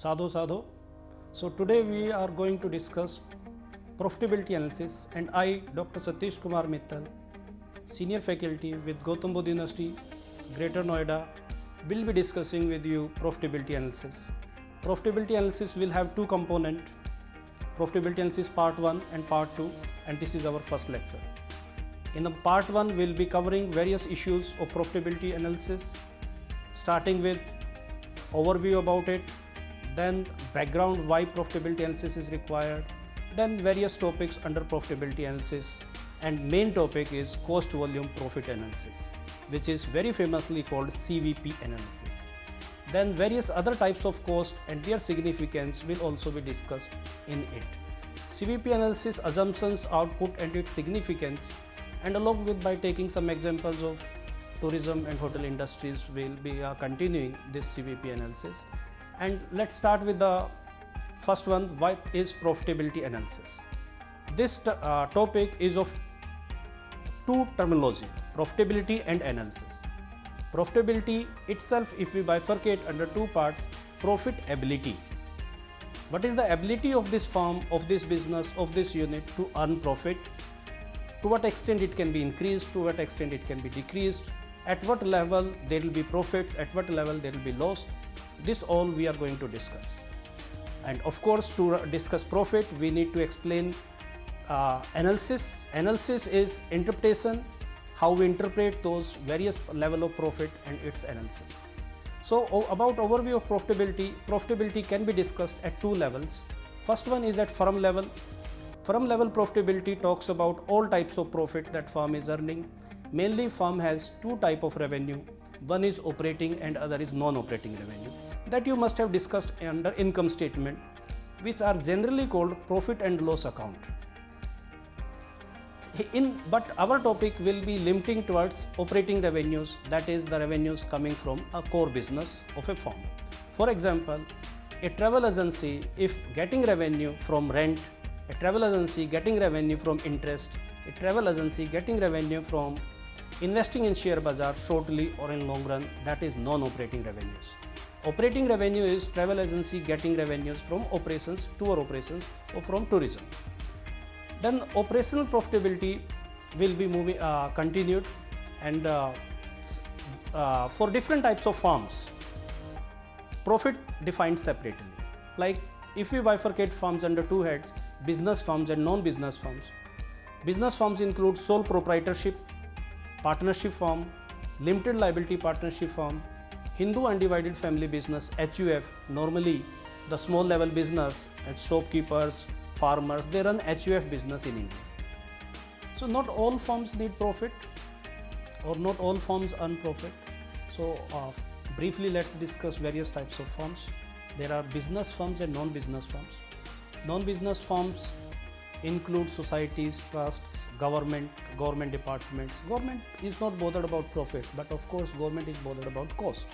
Sadho Sadho. So today we are going to discuss profitability analysis, and I, Dr. Satish Kumar Mittal, senior faculty with Gautam Buddha University, Greater Noida, will be discussing with you profitability analysis. Profitability analysis will have two components: profitability analysis part 1 and part 2, and this is our first lecture. In the part 1 we'll be covering various issues of profitability analysis, starting with overview about it, then background why profitability analysis is required, then various topics under profitability analysis, and main topic is cost volume profit analysis, which is very famously called CVP analysis. Then various other types of cost and their significance will also be discussed in it. CVP analysis assumptions, output and its significance, and along with by taking some examples of tourism and hotel industries will be continuing this CVP analysis. And let's start with the first one. What is profitability analysis? This topic is of two terminology: profitability and analysis. Profitability itself, if we bifurcate under two parts: profitability. What is the ability of this firm, of this business, of this unit to earn profit? To what extent it can be increased, to what extent it can be decreased, at what level there will be profits, at what level there will be loss. This all we are going to discuss. And of course, to discuss profit we need to explain analysis. Analysis is interpretation, how we interpret those various level of profit and its analysis. So about overview of profitability, profitability can be discussed at two levels. First one is at firm level. Firm level profitability talks about all types of profit that firm is earning. Mainly firm has two type of revenue. One is operating and other is non-operating revenue, that you must have discussed under income statement, which are generally called profit and loss account. But our topic will be limiting towards operating revenues, that is the revenues coming from a core business of a firm. For example, a travel agency, if getting revenue from rent, a travel agency getting revenue from interest, a travel agency getting revenue from investing in share bazaar shortly or in long run, that is non-operating revenues. Operating revenue is travel agency getting revenues from operations, tour operations, or from tourism. Then operational profitability will be continued, and for different types of firms, profit defined separately. Like if we bifurcate firms under two heads: business firms and non-business firms. Business firms include sole proprietorship, partnership firm, limited liability partnership firm, Hindu undivided family business HUF. Normally the small level business as shopkeepers, farmers, they run HUF business in India. So not all firms need profit, or not all firms earn profit. So briefly let's discuss various types of firms. There are business firms and non-business firms. Non-business firms include societies, trusts, government departments. Government is not bothered about profit, but of course government is bothered about cost,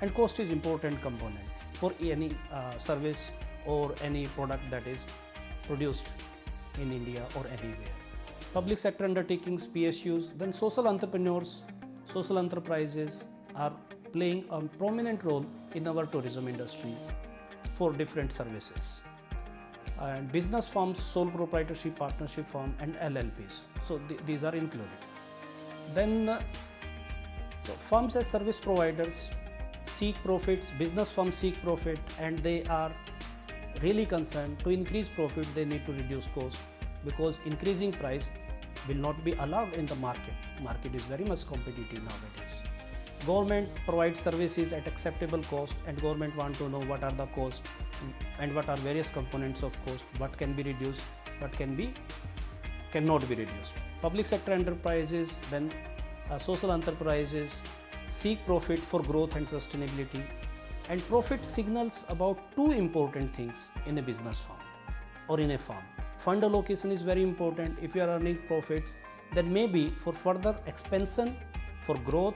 and cost is important component for any service or any product that is produced in India or anywhere. Public sector undertakings, PSUs, then social entrepreneurs, social enterprises are playing a prominent role in our tourism industry for different services. And business firms, sole proprietorship, partnership firm, and LLPs. So these are included. Then so firms as service providers seek profits. Business firms seek profit, and they are really concerned to increase profit. They need to reduce cost, because increasing price will not be allowed in the market. Market is very much competitive nowadays. Government provides services at acceptable cost, and government want to know what are the cost and what are various components of cost, what can be reduced, what cannot be reduced. Public sector enterprises, then social enterprises seek profit for growth and sustainability, and profit signals about two important things in a business firm or in a firm. Fund allocation is very important. If you are earning profits, then maybe for further expansion, for growth,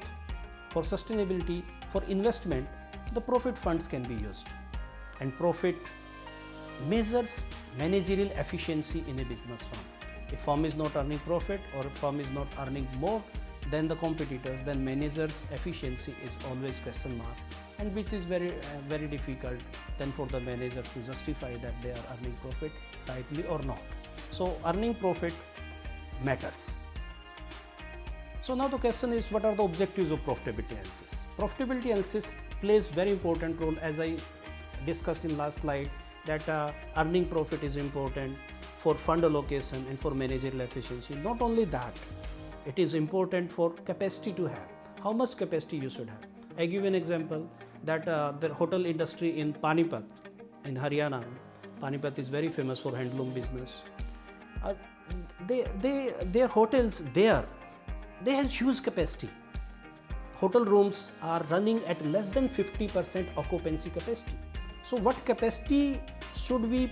for sustainability, for investment, the profit funds can be used. And profit measures managerial efficiency in a business firm. If firm is not earning profit, or if firm is not earning more than the competitors, then managers efficiency is always question mark, and which is very difficult then for the manager to justify that they are earning profit rightly or not. So earning profit matters. So now the question is, what are the objectives of profitability analysis? Profitability analysis plays very important role, as I discussed in last slide, that earning profit is important for fund allocation and for managerial efficiency. Not only that, it is important for capacity to have. How much capacity you should have? I give an example that the hotel industry in Panipat, in Haryana, Panipat is very famous for handloom business. Their hotels there, they have huge capacity. Hotel rooms are running at less than 50% occupancy capacity. So what capacity should we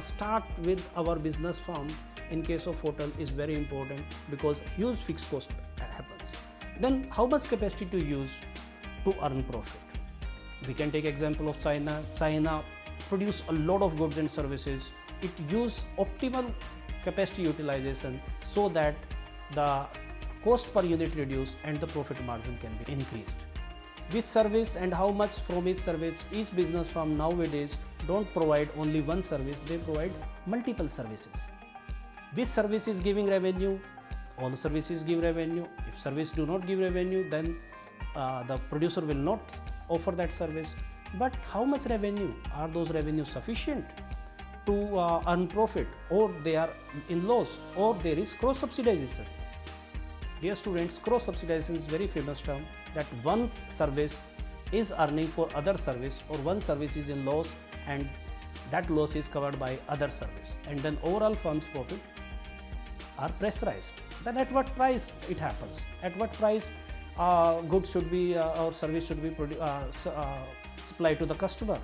start with our business firm in case of hotel is very important, because huge fixed cost happens. Then how much capacity to use to earn profit? We can take example of China. China produce a lot of goods and services. It use optimal capacity utilization so that the cost per unit reduced and the profit margin can be increased. Which service and how much from each service? Each business firm nowadays don't provide only one service, they provide multiple services. Which service is giving revenue? All services give revenue. If service do not give revenue, then the producer will not offer that service. But how much revenue? Are those revenues sufficient to earn profit, or they are in loss, or there is cross subsidization? Dear students, cross subsidization is very famous term, that one service is earning for other service, or one service is in loss and that loss is covered by other service, and then overall firm's profit are pressurized. Then at what price it happens? At what price goods should be or service should be supplied to the customer?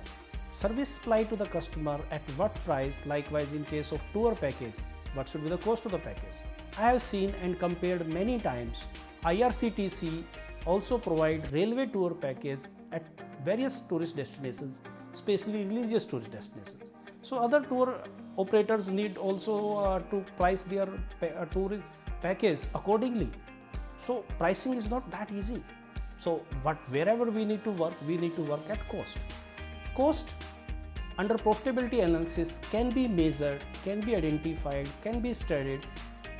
Service supply to the customer at what price? Likewise, in case of tour package, what should be the cost of the package? I have seen and compared many times. IRCTC also provide railway tour package at various tourist destinations, especially religious tourist destinations. So other tour operators need also to price their tour package accordingly. So pricing is not that easy. So wherever we need to work at cost. Cost under profitability analysis can be measured, can be identified, can be studied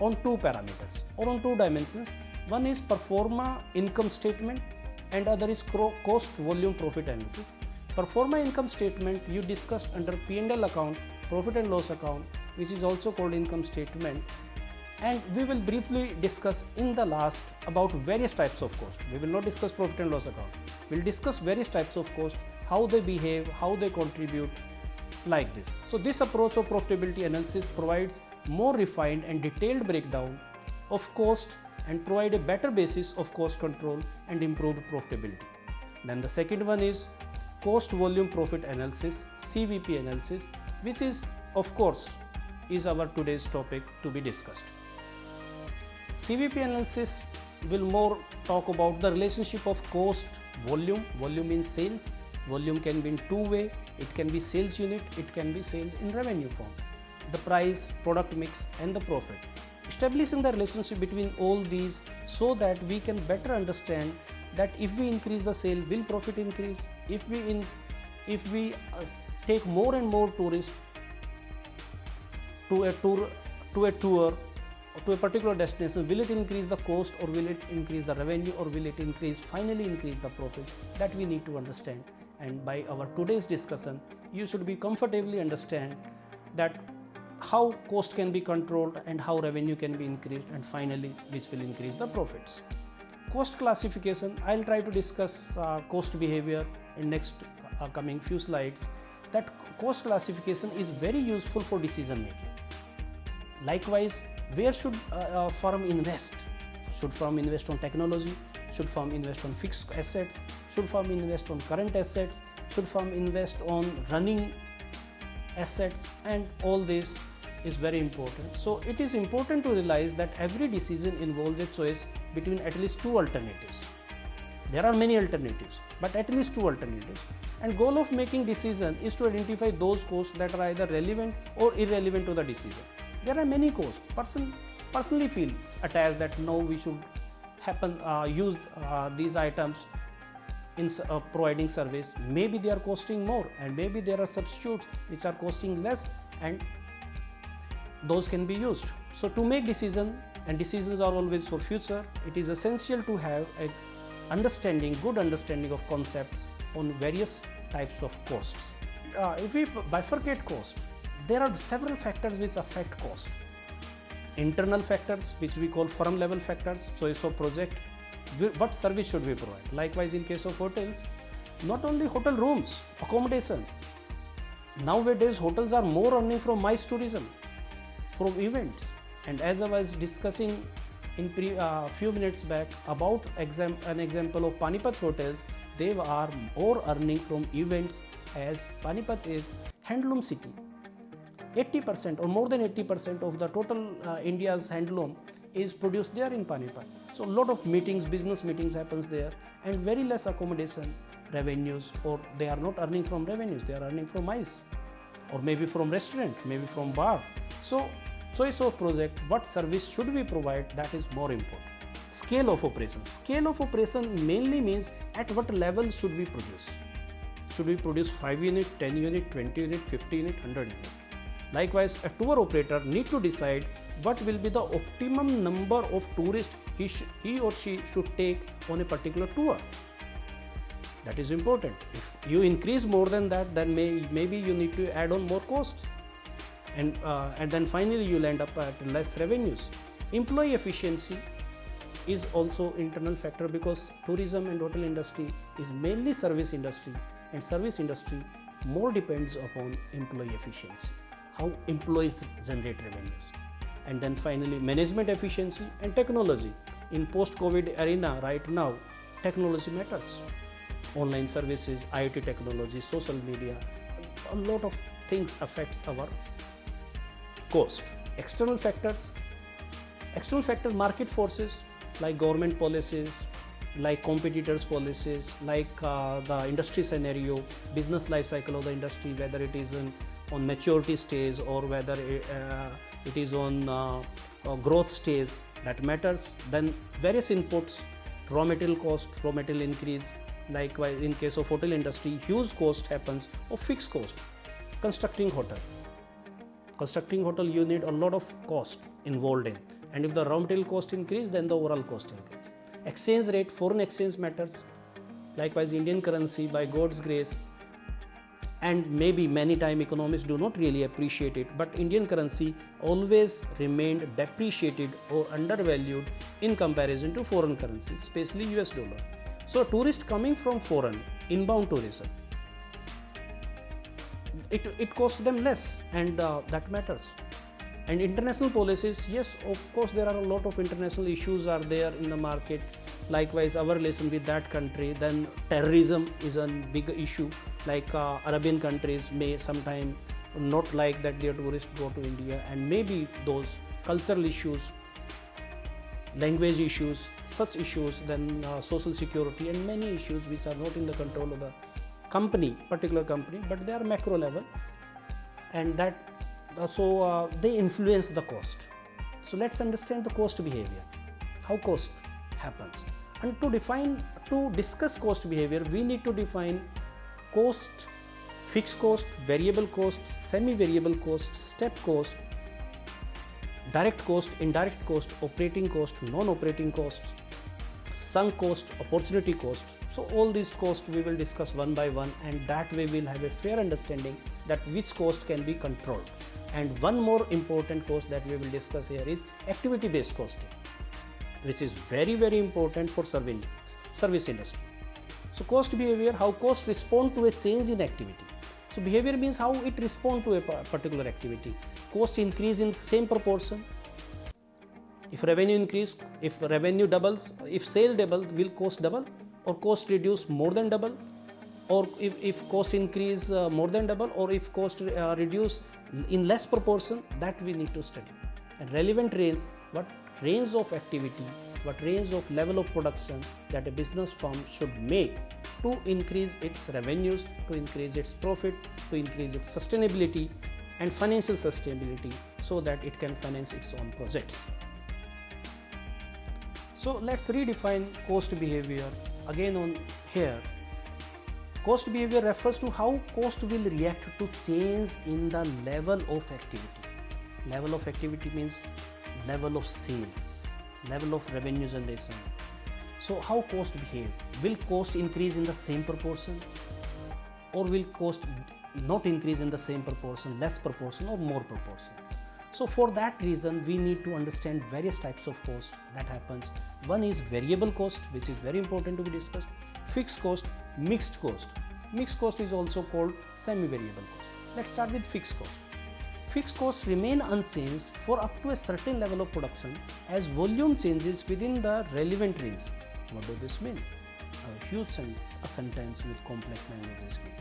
on two parameters or on two dimensions. One is pro forma income statement and other is cost volume profit analysis. Pro forma income statement you discussed under P&L account, profit and loss account, which is also called income statement, and we will briefly discuss in the last about various types of cost. We will not discuss profit and loss account. We will discuss various types of cost, how they behave, how they contribute, like this. So this approach of profitability analysis provides more refined and detailed breakdown of cost and provide a better basis of cost control and improved profitability. Then the second one is cost volume profit analysis, CVP analysis, which is of course is our today's topic to be discussed. CVP analysis will more talk about the relationship of cost volume. Volume means sales. Volume can be in two-way. It can be sales unit, it can be sales in revenue form. The price, product mix and the profit. Establishing the relationship between all these so that we can better understand that if we increase the sale, will profit increase? If we take more and more tourists to a tour to a particular destination, will it increase the cost or will it increase the revenue or will it finally increase the profit? That we need to understand. And by our today's discussion, you should be comfortably understand that how cost can be controlled and how revenue can be increased, and finally which will increase the profits. Cost classification, I'll try to discuss cost behavior in next coming few slides. That cost classification is very useful for decision making. Likewise, where should a firm invest? Should firm invest on technology? Should firm invest on fixed assets? Should firm invest on current assets? Should firm invest on running assets? And all this is very important. So it is important to realize that every decision involves a choice between at least two alternatives. There are many alternatives, but at least two alternatives. And goal of making decision is to identify those costs that are either relevant or irrelevant to the decision. There are many costs. Personally feel attached that no, we should use these items providing service, maybe they are costing more, and maybe there are substitutes which are costing less, and those can be used. So to make decision, and decisions are always for future, it is essential to have a good understanding of concepts on various types of costs. If we bifurcate cost, there are several factors which affect cost. Internal factors, which we call firm level factors, choice of project, what service should we provide. Likewise, in case of hotels, not only hotel rooms, accommodation. Nowadays, hotels are more earning from MICE tourism, from events. And as I was discussing in few minutes back about an example of Panipat hotels, they are more earning from events, as Panipat is handloom city. 80% or more than 80% of the total India's handloom is produced there in Panipat. So a lot of meetings, business meetings happens there, and very less accommodation revenues, or they are not earning from revenues, they are earning from MICE, or maybe from restaurant, maybe from bar. So choice of project, what service should we provide, that is more important. Scale of operation. Scale of operation mainly means at what level should we produce. Should we produce 5 unit, 10 unit, 20 unit, 50 unit, 100 unit. Likewise, a tour operator need to decide what will be the optimum number of tourists he or she should take on a particular tour. That is important. If you increase more than that, then maybe you need to add on more costs, and then finally you'll end up at less revenues. Employee efficiency is also internal factor, because tourism and hotel industry is mainly service industry, and service industry more depends upon employee efficiency, how employees generate revenues. And then finally, management efficiency and technology. In post-COVID arena right now, technology matters. Online services, IoT technology, social media, a lot of things affects our cost. External factors, market forces like government policies, like competitors policies, like the industry scenario, business life cycle of the industry, whether it is on maturity stage or whether it is on growth stage, that matters. Then various inputs, raw material cost, raw material increase. Likewise, in case of hotel industry, huge cost happens of fixed cost. Constructing hotel, you need a lot of cost involved in, and if the raw material cost increase, then the overall cost increase. Exchange rate, foreign exchange matters. Likewise, Indian currency, by God's grace, and maybe many time economists do not really appreciate it, but Indian currency always remained depreciated or undervalued in comparison to foreign currencies, especially US dollar. So a tourist coming from foreign, inbound tourism, it costs them less, and that matters. And international policies, yes, of course there are a lot of international issues are there in the market. Likewise, our relation with that country, then terrorism is a big issue, like Arabian countries may sometime not like that their tourists go to India, and maybe those cultural issues, language issues, such issues, then social security, and many issues which are not in the control of the particular company, but they are macro level, and that so they influence the cost. So let's understand the cost behavior, how cost happens. And to discuss cost behavior, we need to define cost, fixed cost, variable cost, semi-variable cost, step cost, direct cost, indirect cost, operating cost, non-operating costs, sunk cost, opportunity cost. So all these costs we will discuss one by one, and that way we'll have a fair understanding that which cost can be controlled. And one more important cost that we will discuss here is activity-based costing, which is very, very important for service industry. So cost behavior, how cost respond to a change in activity. So behavior means how it respond to a particular activity. Cost increase in same proportion. If revenue increase, if revenue doubles, if sale double, will cost double, or cost reduce more than double, or if cost increase more than double, or if cost reduce in less proportion, that we need to study. And relevant range, what range of activity, what range of level of production that a business firm should make to increase its revenues, to increase its profit, to increase its sustainability and financial sustainability, so that it can finance its own projects. So let's redefine cost behavior again on here. Cost behavior refers to how cost will react to change in the level of activity. Level of activity means level of sales, level of revenue generation. So how cost behave? Will cost increase in the same proportion, or will cost not increase in the same proportion, less proportion or more proportion? So for that reason we need to understand various types of cost that happens. One is variable cost, which is very important to be discussed, fixed cost, mixed cost. Mixed cost is also called semi-variable cost. Let's start with fixed cost. Fixed costs remain unchanged for up to a certain level of production as volume changes within the relevant range. What does this mean? A huge sentence with complex language is given.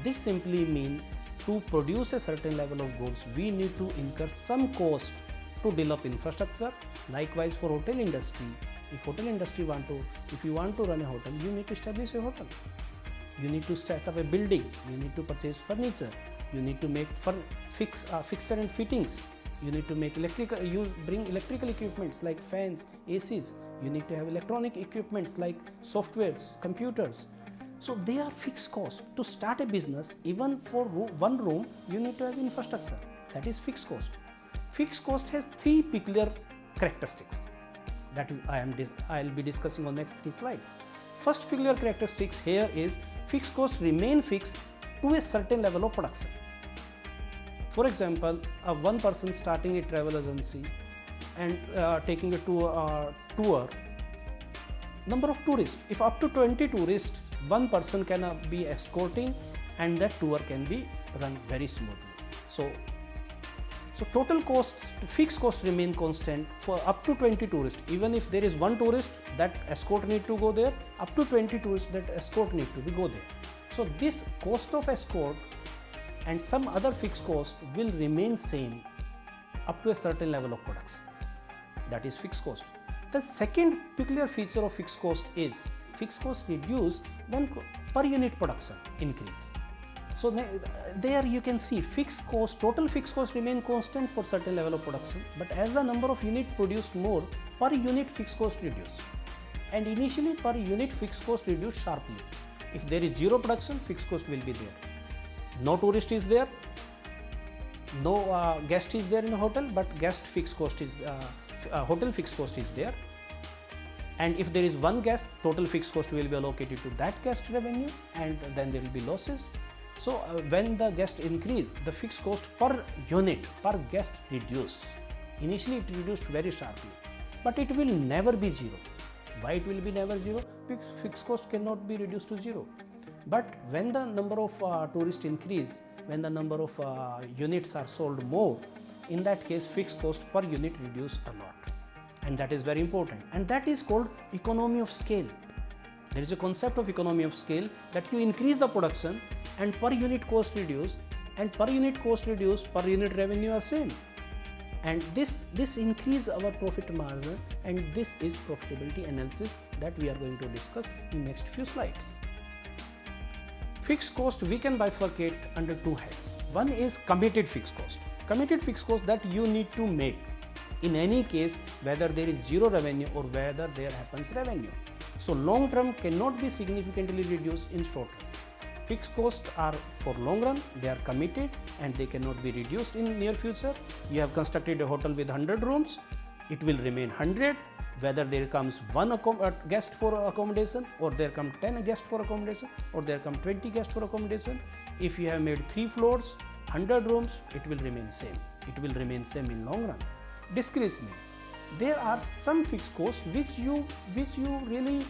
This simply means to produce a certain level of goods, we need to incur some cost to develop infrastructure. Likewise for hotel industry, if you want to run a hotel, you need to establish a hotel. You need to set up a building, you need to purchase furniture, you need to make fixture and fittings, you need to make bring electrical equipments like fans, ACs, you need to have electronic equipments like softwares, computers. So they are fixed costs. To start a business, even for one room, you need to have infrastructure. That is fixed cost. Fixed cost has three peculiar characteristics that I'll be discussing on next 3 slides. First peculiar characteristics here is fixed costs remain fixed to a certain level of production. For example, one person starting a travel agency and taking a tour, number of tourists, if up to 20 tourists, one person can be escorting and that tour can be run very smoothly. So total costs, fixed costs remain constant for up to 20 tourists. Even if there is one tourist, that escort need to go there. Up to 20 tourists, that escort need to go there. So this cost of escort and some other fixed cost will remain same up to a certain level of production. That is fixed cost. The second peculiar feature of fixed cost is fixed cost reduce when per unit production increase. So there you can see fixed cost, total fixed cost remain constant for certain level of production, but as the number of unit produced more, per unit fixed cost reduce. And initially per unit fixed cost reduce sharply. If there is zero production, fixed cost will be there. No tourist is there, no guest is there in a hotel, but guest fixed cost is hotel fixed cost is there. And if there is one guest, total fixed cost will be allocated to that guest revenue, and then there will be losses. So when the guest increase, the fixed cost per unit, per guest reduce. Initially it reduced very sharply, but it will never be zero. Why it will be never zero? Because fixed cost cannot be reduced to zero. But when the number of tourists increase, when the number of units are sold more, in that case fixed cost per unit reduce a lot. And that is very important. And that is called economy of scale. There is a concept of economy of scale that you increase the production and per unit cost reduce, and per unit cost reduce, per unit revenue are same. And this increase our profit margin, and this is profitability analysis that we are going to discuss in next few slides. Fixed cost we can bifurcate under two heads. One is committed fixed cost. Committed fixed cost that you need to make in any case, whether there is zero revenue or whether there happens revenue. So long term cannot be significantly reduced in short run. Fixed costs are for long run, they are committed and they cannot be reduced in near future. You have constructed a hotel with 100 rooms, it will remain 100, whether there comes one guest for accommodation, or there come 10 guests for accommodation, or there come 20 guests for accommodation. If you have made 3 floors, 100 rooms, it will remain same. It will remain same in long run. Discretionary, there are some fixed costs which you really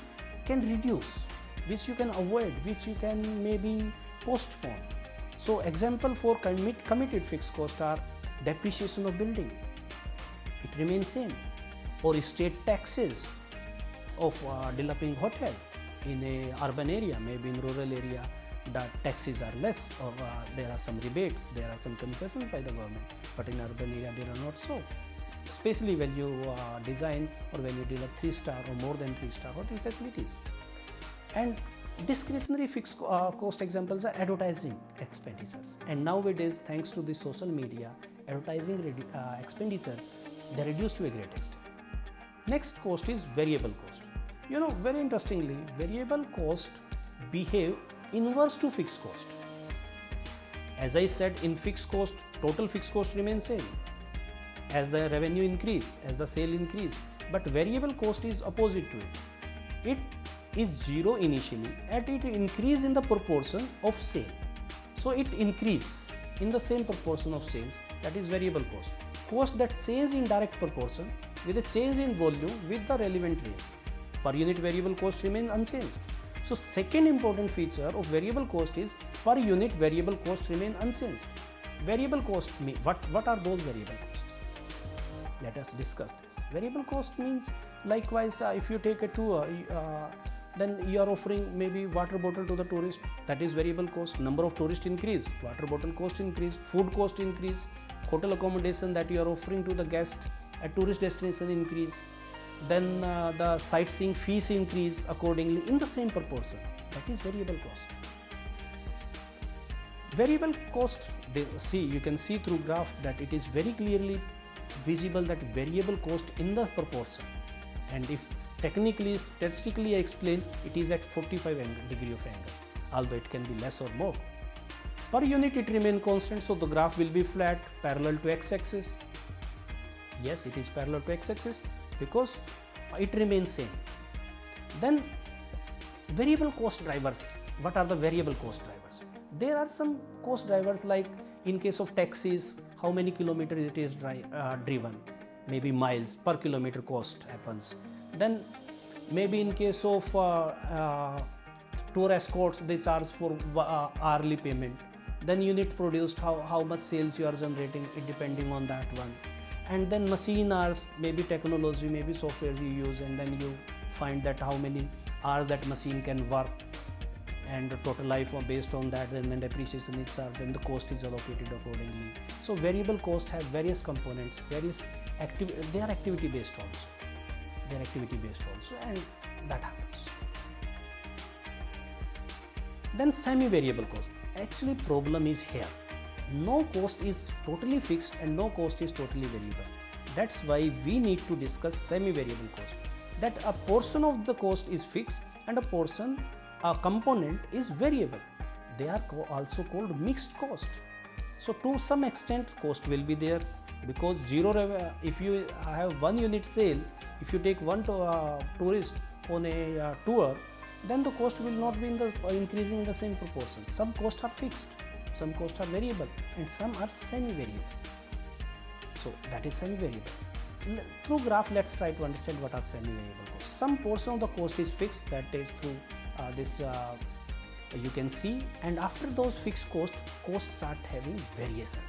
can reduce, which you can avoid, which you can maybe postpone. So example for committed fixed costs are depreciation of building, it remains same, or state taxes of developing hotel in a urban area. Maybe in rural area the taxes are less, or there are some rebates, there are some concessions by the government, but in urban area there are not so. Especially when you design or when you develop 3-star or more than 3-star hotel facilities. And discretionary fixed cost examples are advertising expenditures. And nowadays, thanks to the social media, advertising expenditures, they are reduced to a great extent. Next cost is variable cost. You know, very interestingly, variable cost behave inverse to fixed cost. As I said, in fixed cost, total fixed cost remains same as the revenue increase, as the sale increase, but variable cost is opposite to it. It is zero initially and it increase in the proportion of sale. So it increase in the same proportion of sales, that is variable cost. Cost that change in direct proportion with a change in volume with the relevant rates. Per unit variable cost remain unchanged. So second important feature of variable cost is per unit variable cost remain unchanged. Variable cost mean what are those variable costs? Let us discuss this. Variable cost means likewise if you take a tour, then you are offering maybe water bottle to the tourist, that is variable cost. Number of tourists increase, water bottle cost increase, food cost increase, hotel accommodation that you are offering to the guest at tourist destination increase, then the sightseeing fees increase accordingly in the same proportion, that is variable cost. Variable cost, you can see through graph that it is very clearly visible that variable cost in the proportion, and if technically statistically explained, it is at 45 degree of angle, although it can be less or more. Per unit it remain constant, so the graph will be flat parallel to x-axis. Yes, it is parallel to x-axis because it remains same. Then variable cost drivers. What are the variable cost drivers? There are some cost drivers like in case of taxis, how many kilometers it is driven, maybe miles per kilometer cost happens. Then maybe in case of tour escorts, they charge for hourly payment. Then unit produced, how much sales you are generating, it depending on that one. And then machine hours, maybe technology, maybe software you use, and then you find that how many hours that machine can work, and the total life based on that, and then depreciation is charged, then the cost is allocated accordingly. So variable cost have various components, they are activity based also. And that happens. Then semi-variable cost. Actually problem is here. No cost is totally fixed and no cost is totally variable. That's why we need to discuss semi-variable cost. That a portion of the cost is fixed and a component is variable. They are also called mixed cost. So to some extent cost will be there, because if you have one unit sale, if you take one tourist on a tour, then the cost will not be increasing in the same proportion. Some costs are fixed, some costs are variable, and some are semi-variable. So that is semi-variable. Through graph, let's try to understand what are semi-variable costs. Some portion of the cost is fixed, that is through this you can see, and after those fixed costs start having variation,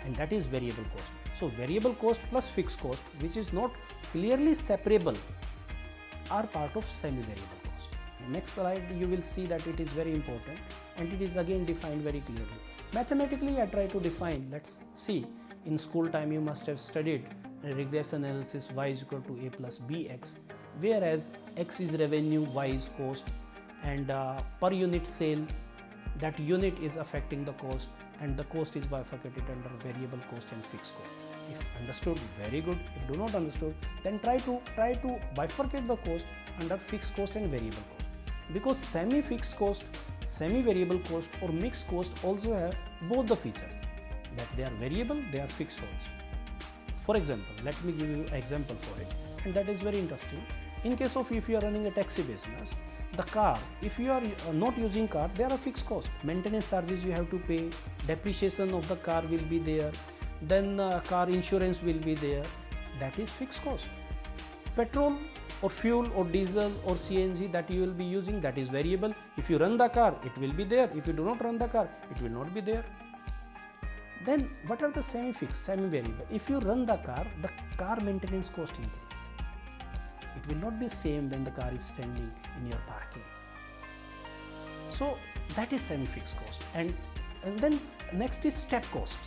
and that is variable cost. So variable cost plus fixed cost, which is not clearly separable, are part of semi-variable cost. Next slide you will see that it is very important, and it is again defined very clearly. Mathematically I try to define, let's see, in school time you must have studied regression analysis, y is equal to a plus bx, whereas x is revenue, y is cost, and per unit sale, that unit is affecting the cost, and the cost is bifurcated under variable cost and fixed cost. If understood, very good. If do not understood, then try to bifurcate the cost under fixed cost and variable cost, because semi-fixed cost, semi-variable cost or mixed cost also have both the features, that they are variable, they are fixed also. For example, let me give you an example for it, and that is very interesting. In case of if you are running a taxi business, the car, if you are not using car, there are fixed costs. Maintenance charges you have to pay, depreciation of the car will be there, then car insurance will be there, that is fixed cost. Petrol or fuel or diesel or CNG that you will be using, that is variable. If you run the car, it will be there. If you do not run the car, it will not be there. Then what are the semi-fixed, semi-variable? If you run the car maintenance cost increase. It will not be same when the car is standing in your parking. So that is semi-fixed cost. And then next is step cost.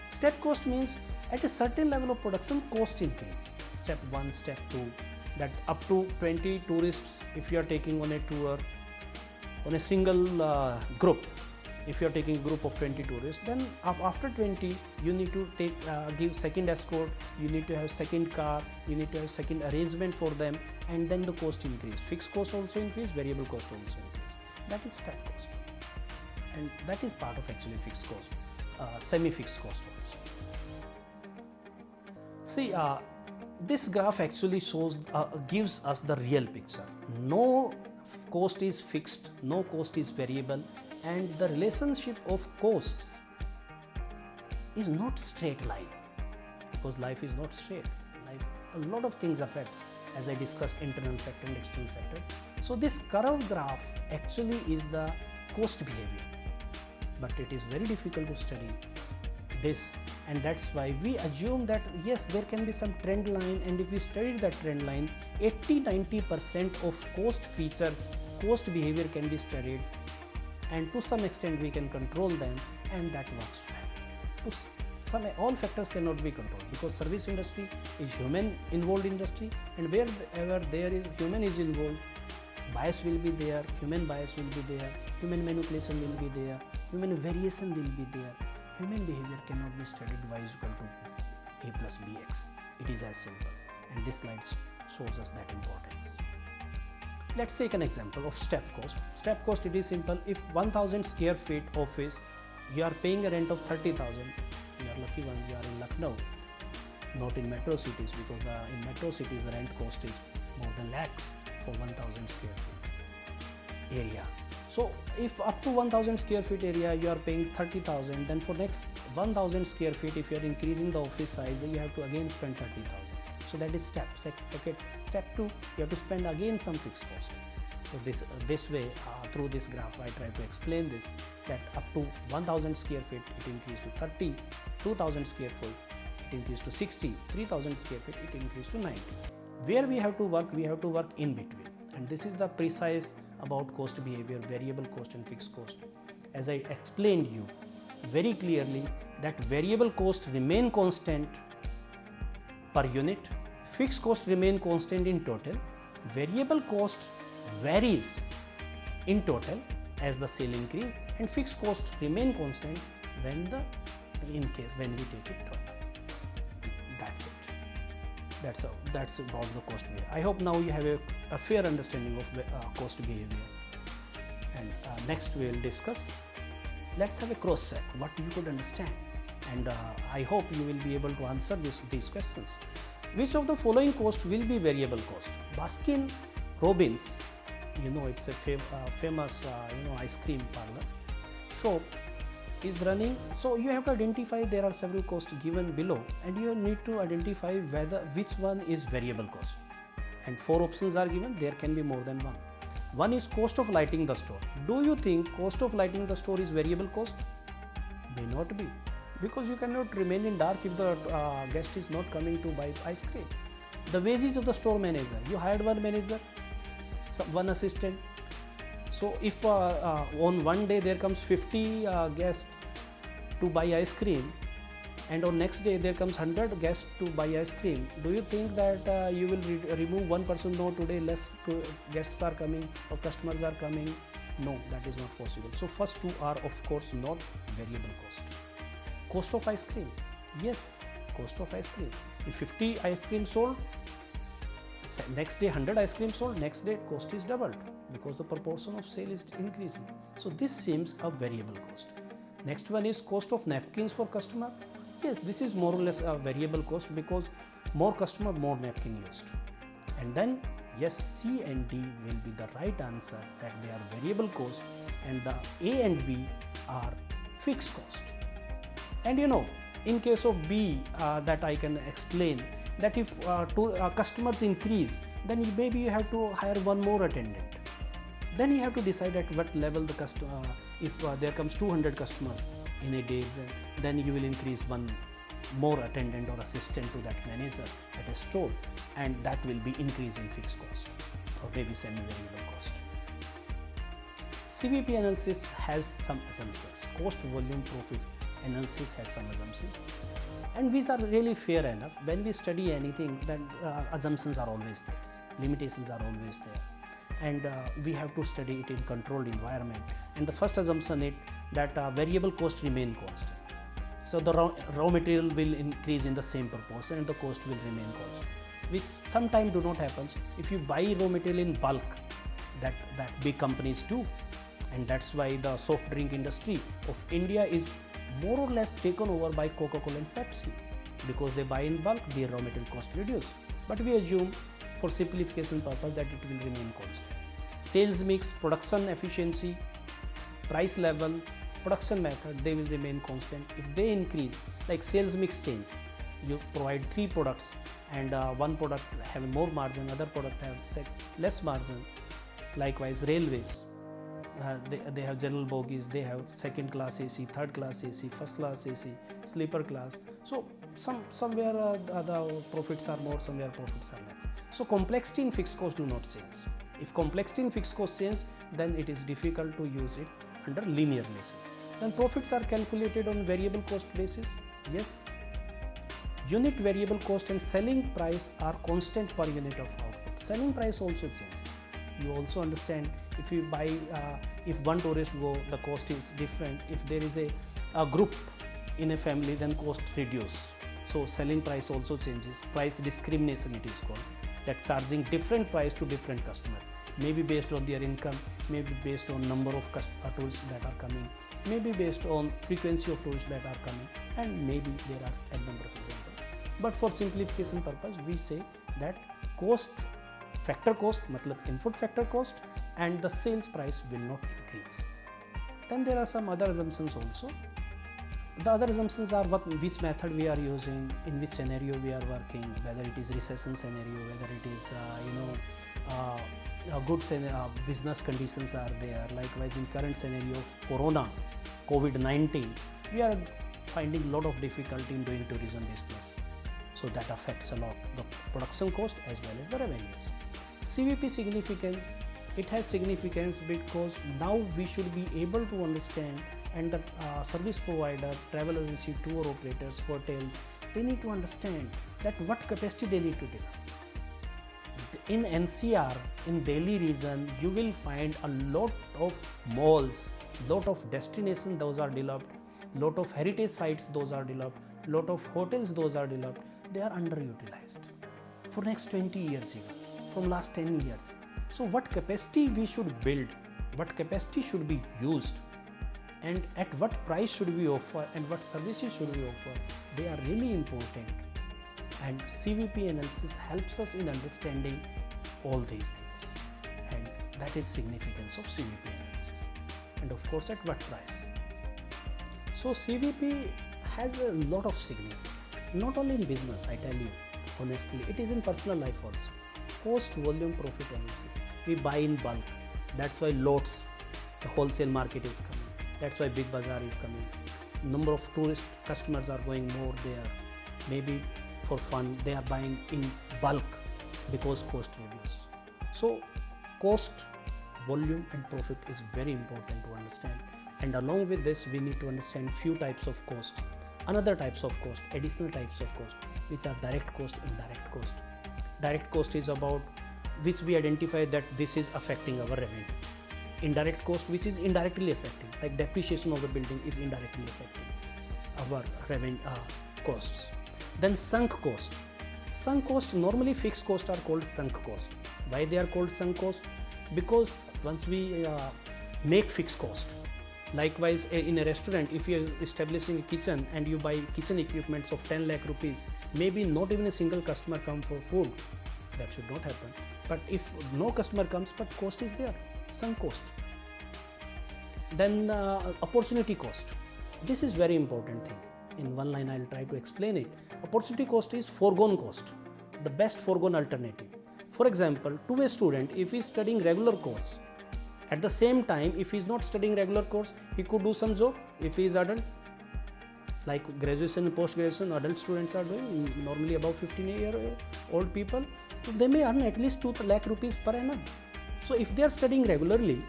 Step cost means at a certain level of production cost increase. Step 1, step 2, that up to 20 tourists if you are taking on a tour, on a single group. If you are taking a group of 20 tourists, then after 20 you need to give second escort, you need to have second car, you need to have second arrangement for them, and then the cost increase. Fixed cost also increase, variable cost also increase. That is step cost. and that is part of actually fixed cost, semi-fixed cost also. See, this graph actually shows, gives us the real picture. No cost is fixed, no cost is variable, and the relationship of costs is not straight line, because life is not straight. Life, a lot of things affects, as I discussed, internal factor and external factor. So this curve graph actually is the cost behavior, but it is very difficult to study this, and that's why we assume that yes, there can be some trend line, and if we study that trend line, 80-90% of cost features, cost behavior can be studied, and to some extent we can control them, and that works well. All factors cannot be controlled, because service industry is human involved industry, and wherever there is human is involved, bias will be there, human bias will be there, human manipulation will be there, human variation will be there. Human behavior cannot be studied y is equal to a plus bx. It is as simple, and this slide shows us that importance. Let's take an example of step cost. Step cost, it is simple. If 1000 square feet office, you are paying a rent of 30,000, you are lucky one, you are in Lucknow, not in metro cities, because in metro cities the rent cost is more than lakhs for 1000 square feet area. So if up to 1000 square feet area you are paying 30,000, then for next 1000 square feet, if you are increasing the office size, then you have to again spend 30,000. So that is step. Step 2, you have to spend again some fixed cost. So this way, through this graph, I try to explain this, that up to 1000 square feet it increased to 30, 2000 square feet it increased to 60, 3000 square feet it increased to 90. Where we have to work in between, and this is the precise about cost behavior, variable cost and fixed cost. As I explained you very clearly, that variable cost remain constant per unit, fixed cost remain constant in total, variable cost varies in total as the sale increase, and fixed cost remain constant when we take it total. That's it. That's about the cost behavior. I hope now you have a fair understanding of cost behavior. And next we will discuss. Let's have a cross check what you could understand, and I hope you will be able to answer these questions. Which of the following cost will be variable cost? Baskin Robbins, it's a famous ice cream parlor shop is running. So you have to identify, there are several costs given below, and you need to identify which one is variable cost, and 4 options are given. There can be more than one. One is cost of lighting the store. Do you think cost of lighting the store is variable cost? May not be, because you cannot remain in dark if the guest is not coming to buy ice cream. The wages of the store manager, you hired one manager, one assistant. So if on one day there comes 50 guests to buy ice cream, and on next day there comes 100 guests to buy ice cream, do you think that you will remove one person? No, today less guests are coming or customers are coming. No, that is not possible. So first 2 are of course not variable cost. Cost of ice cream, yes, cost of ice cream. If 50 ice cream sold, next day 100 ice cream sold, next day cost is doubled, because the proportion of sale is increasing. So this seems a variable cost. Next one is cost of napkins for customer. Yes, this is more or less a variable cost, because more customer, more napkin used. And then yes, C and D will be the right answer, that they are variable cost, and the A and B are fixed cost. And in case of B, that I can explain, that if customers increase, then maybe you have to hire one more attendant. Then you have to decide at what level the customer, if there comes 200 customers in a day, then you will increase one more attendant or assistant to that manager at a store, and that will be increase in fixed cost or maybe semi-variable cost. CVP analysis has some assumptions. Cost volume profit analysis has some assumptions, and these are really fair enough. When we study anything, then assumptions are always there, limitations are always there, and we have to study it in controlled environment. And the first assumption is that variable cost remain constant. So the raw material will increase in the same proportion and the cost will remain constant, which sometimes do not happen. If you buy raw material in bulk, that big companies do, And that's why the soft drink industry of India is more or less taken over by Coca-Cola and Pepsi, because they buy in bulk, their raw material cost reduce. But we assume for simplification purpose that it will remain constant. Sales mix, production efficiency, price level, production method, they will remain constant. If they increase, like sales mix change, you provide 3 products and one product have more margin, other product have less margin. Likewise, railways, they have general bogies, they have second class AC, third class AC, first class AC, sleeper class. So somewhere the profits are more, somewhere profits are less. So complexity in fixed cost do not change. If complexity in fixed cost change, then it is difficult to use it under linear lesson. Then profits are calculated on variable cost basis. Yes, unit variable cost and selling price are constant per unit of output. Selling price also changes. You also understand, if you buy, if one tourist go, the cost is different. If there is a group in a family, then cost reduce. So selling price also changes. Price discrimination it is called, that charging different price to different customers, maybe based on their income, maybe based on number of tourists that are coming, maybe based on frequency of tourists that are coming, and maybe there are a number of examples. But for simplification purpose, we say that cost, factor cost, matlab input factor cost, and the sales price will not increase. Then there are some other assumptions also. The other assumptions are which method we are using, in which scenario we are working, whether it is recession scenario, whether it is a good business conditions are there. Likewise, in current scenario of Corona, COVID-19, we are finding a lot of difficulty in doing tourism business. So that affects a lot the production cost as well as the revenues. CVP significance, it has significance because now we should be able to understand, and the service provider, travel agency, tour operators, hotels, they need to understand that what capacity they need to develop. In NCR, in Delhi region, you will find a lot of malls, lot of destinations those are developed, lot of heritage sites those are developed, lot of hotels those are developed. They are underutilized for next 20 years even, from last 10 years. So what capacity we should build, what capacity should be used, and at what price should we offer, and what services should we offer, they are really important. And CVP analysis helps us in understanding all these things, and that is significance of CVP analysis. And of course, at what price. So CVP has a lot of significance, not only in business, I tell you honestly, it is in personal life also. Cost, volume, profit analysis. We buy in bulk. That's why lots, the wholesale market is coming. That's why Big Bazaar is coming. Number of tourist customers are going more there. Maybe for fun, they are buying in bulk because cost reduce. So cost, volume and profit is very important to understand. And along with this, we need to understand few types of cost, another types of cost, additional types of cost, which are direct cost, indirect cost. Direct cost is about which we identify that this is affecting our revenue. Indirect cost, which is indirectly affecting, like depreciation of the building is indirectly affecting our revenue costs. Then sunk cost. Sunk cost, normally fixed costs are called sunk cost. Why they are called sunk cost? Because once we make fixed cost, likewise in a restaurant, if you are establishing a kitchen and you buy kitchen equipments of 10 lakh rupees, maybe not even a single customer come for food. That should not happen. But if no customer comes, but cost is there, sunk cost. Then opportunity cost. This is very important thing. In one line, I'll try to explain it. Opportunity cost is foregone cost, the best foregone alternative. For example, to a student, if he is studying regular course, at the same time, if he is not studying regular course, he could do some job if he is adult. Like graduation and post-graduation, adult students are doing, normally above 15-year-old people, so they may earn at least 2 lakh rupees per annum. So if they are studying regularly,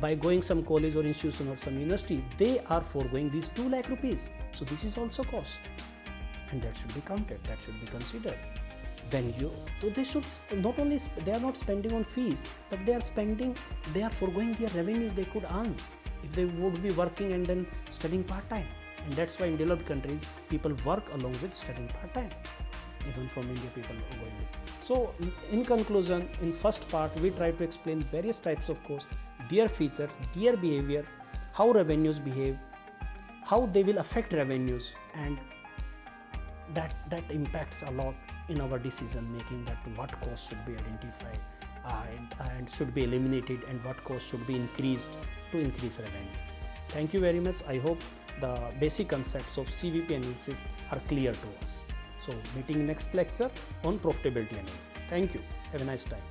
by going some college or institution or some university, they are foregoing these 2 lakh rupees. So this is also cost, and that should be counted, that should be considered. Then they should not only, they are not spending on fees, but they are foregoing their revenues they could earn if they would be working and then studying part-time. And that's why in developed countries, people work along with studying part-time. Even from India, people are going with. So in conclusion, in first part, we try to explain various types of cost, their features, their behavior, how revenues behave, how they will affect revenues, and that impacts a lot in our decision making, that what cost should be identified and should be eliminated, and what cost should be increased to increase revenue. Thank you very much. I hope the basic concepts of CVP analysis are clear to us. So meeting next lecture on profitability analysis. Thank you. Have a nice time.